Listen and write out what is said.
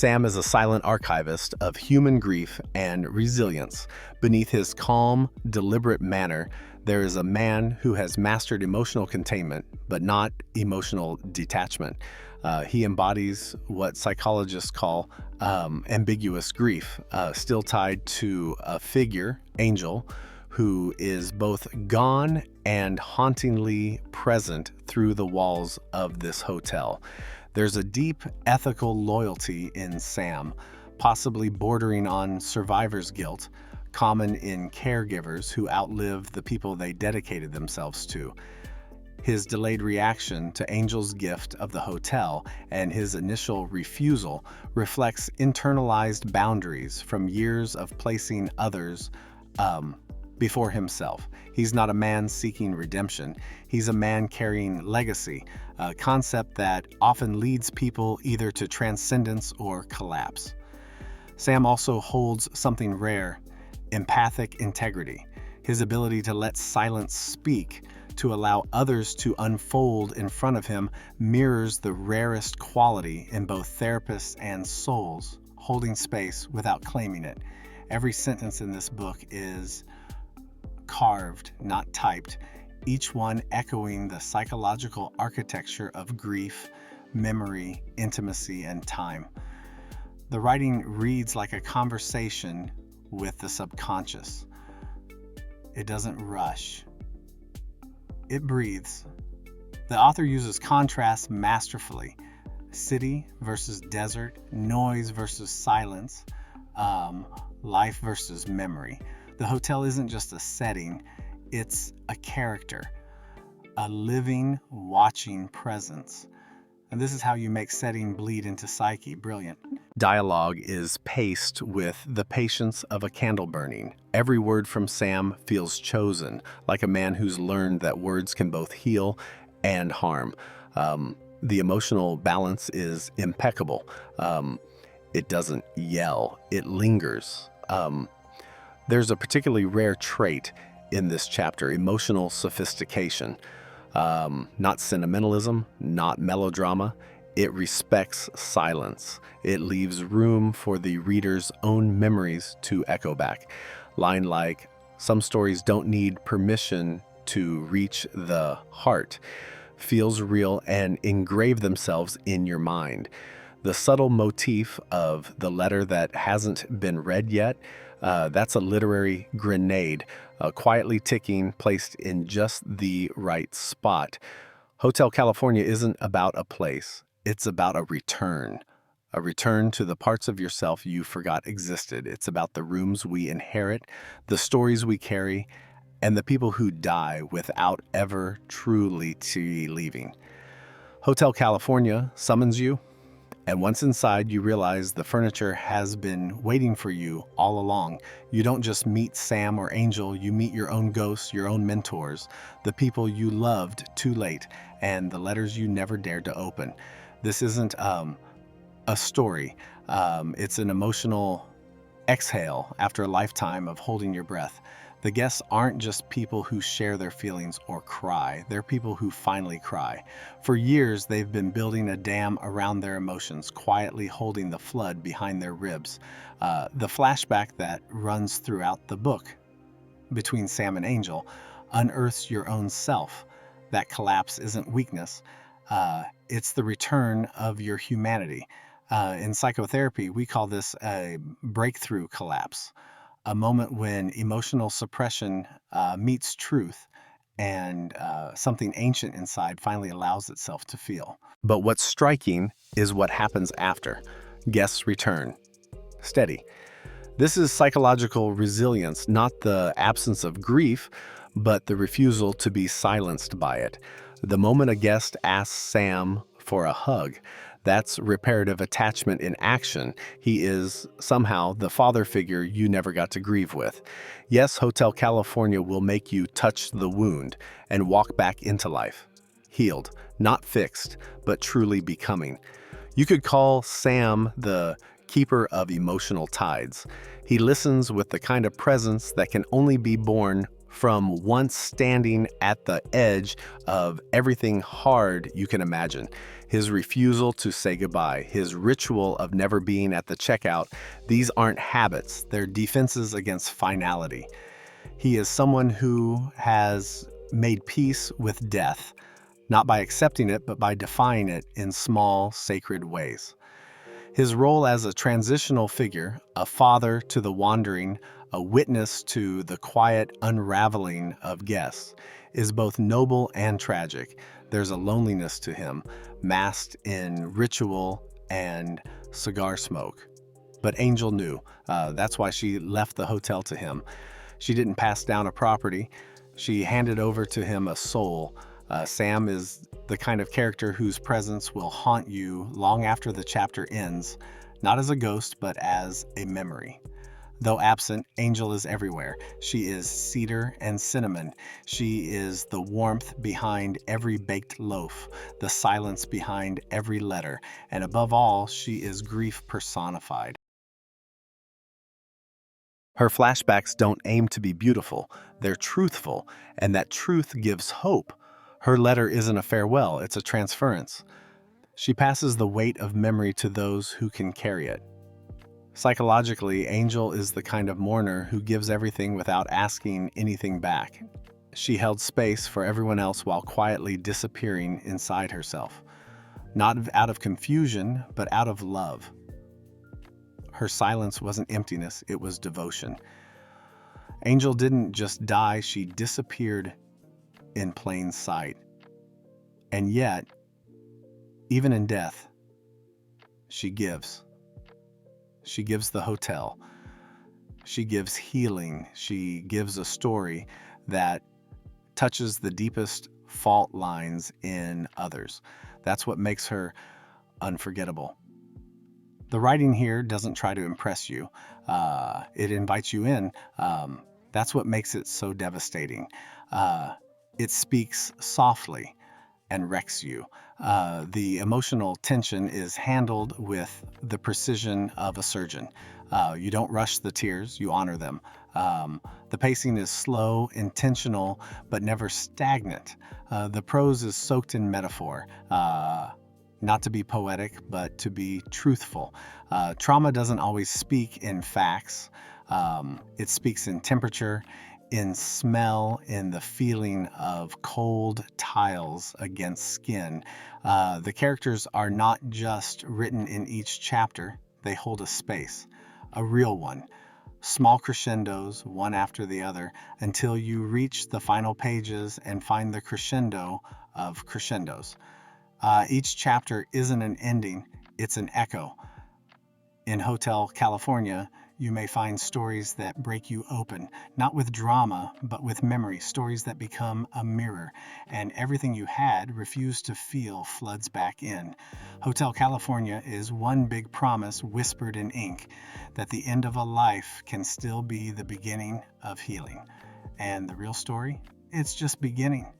Sam is a silent archivist of human grief and resilience. Beneath his calm, deliberate manner, there is a man who has mastered emotional containment, but not emotional detachment. He embodies what psychologists call ambiguous grief, still tied to a figure, Angel, who is both gone and hauntingly present through the walls of this hotel. There's a deep ethical loyalty in Sam, possibly bordering on survivor's guilt, common in caregivers who outlive the people they dedicated themselves to. His delayed reaction to Angel's gift of the hotel and his initial refusal reflects internalized boundaries from years of placing others before himself. He's not a man seeking redemption. He's a man carrying legacy, a concept that often leads people either to transcendence or collapse. Sam also holds something rare, empathic integrity. His ability to let silence speak, to allow others to unfold in front of him, mirrors the rarest quality in both therapists and souls, holding space without claiming it. Every sentence in this book is carved, not typed, each one echoing the psychological architecture of grief, memory, intimacy, and time. The writing reads like a conversation with the subconscious. It doesn't rush. It breathes. The author uses contrast masterfully. City versus desert, noise versus silence, life versus memory. The hotel isn't just a setting, it's a character, a living, watching presence. And this is how you make setting bleed into psyche. Brilliant. Dialogue is paced with the patience of a candle burning. Every word from Sam feels chosen, like a man who's learned that words can both heal and harm. The emotional balance is impeccable. It doesn't yell, it lingers. There's a particularly rare trait in this chapter, emotional sophistication. Not sentimentalism, not melodrama. It respects silence. It leaves room for the reader's own memories to echo back. Line like, "Some stories don't need permission to reach the heart," feels real and engrave themselves in your mind. The subtle motif of the letter that hasn't been read yet, that's a literary grenade, quietly ticking, placed in just the right spot. Hotel California isn't about a place. It's about a return to the parts of yourself you forgot existed. It's about the rooms we inherit, the stories we carry, and the people who die without ever truly leaving. Hotel California summons you, and once inside, you realize the furniture has been waiting for you all along. You don't just meet Sam or Angel, you meet your own ghosts, your own mentors, the people you loved too late, and the letters you never dared to open. This isn't a story. It's an emotional exhale after a lifetime of holding your breath. The guests aren't just people who share their feelings or cry. They're people who finally cry. For years, they've been building a dam around their emotions, quietly holding the flood behind their ribs. The flashback that runs throughout the book between Sam and Angel unearths your own self. That collapse isn't weakness. It's the return of your humanity. In psychotherapy, we call this a breakthrough collapse. A moment when emotional suppression meets truth and something ancient inside finally allows itself to feel. But what's striking is what happens after. Guests return. Steady. This is psychological resilience, not the absence of grief, but the refusal to be silenced by it. The moment a guest asks Sam for a hug, that's reparative attachment in action. He is somehow the father figure you never got to grieve with. Yes, Hotel California will make you touch the wound and walk back into life. Healed, not fixed, but truly becoming. You could call Sam the keeper of emotional tides. He listens with the kind of presence that can only be born from once standing at the edge of everything hard you can imagine. His refusal to say goodbye, his ritual of never being at the checkout, these aren't habits, they're defenses against finality. He is someone who has made peace with death, not by accepting it, but by defying it in small, sacred ways. His role as a transitional figure, a father to the wandering, a witness to the quiet unraveling of guests, is both noble and tragic. There's a loneliness to him, masked in ritual and cigar smoke. But Angel knew. That's why she left the hotel to him. She didn't pass down a property. She handed over to him a soul. Sam is the kind of character whose presence will haunt you long after the chapter ends, not as a ghost, but as a memory. Though absent, Angel is everywhere. She is cedar and cinnamon. She is the warmth behind every baked loaf, the silence behind every letter, and above all, she is grief personified. Her flashbacks don't aim to be beautiful, they're truthful, and that truth gives hope. Her letter isn't a farewell, it's a transference. She passes the weight of memory to those who can carry it. Psychologically, Angel is the kind of mourner who gives everything without asking anything back. She held space for everyone else while quietly disappearing inside herself. Not out of confusion, but out of love. Her silence wasn't emptiness, it was devotion. Angel didn't just die, she disappeared in plain sight. And yet, even in death, she gives. She gives the hotel. She gives healing. She gives a story that touches the deepest fault lines in others. That's what makes her unforgettable. The writing here doesn't try to impress you. It invites you in. That's what makes it so devastating. It speaks softly and wrecks you. The emotional tension is handled with the precision of a surgeon. You don't rush the tears, you honor them. The pacing is slow, intentional, but never stagnant. The prose is soaked in metaphor. Not to be poetic, but to be truthful. Trauma doesn't always speak in facts. It speaks in temperature, in smell, in the feeling of cold tiles against skin. The characters are not just written in each chapter, they hold a space, a real one. Small crescendos, one after the other, until you reach the final pages and find the crescendo of crescendos. Each chapter isn't an ending, it's an echo. In Hotel California, you may find stories that break you open, not with drama, but with memory, stories that become a mirror, and everything you had refused to feel floods back in. Hotel California is one big promise whispered in ink, that the end of a life can still be the beginning of healing. And the real story? It's just beginning.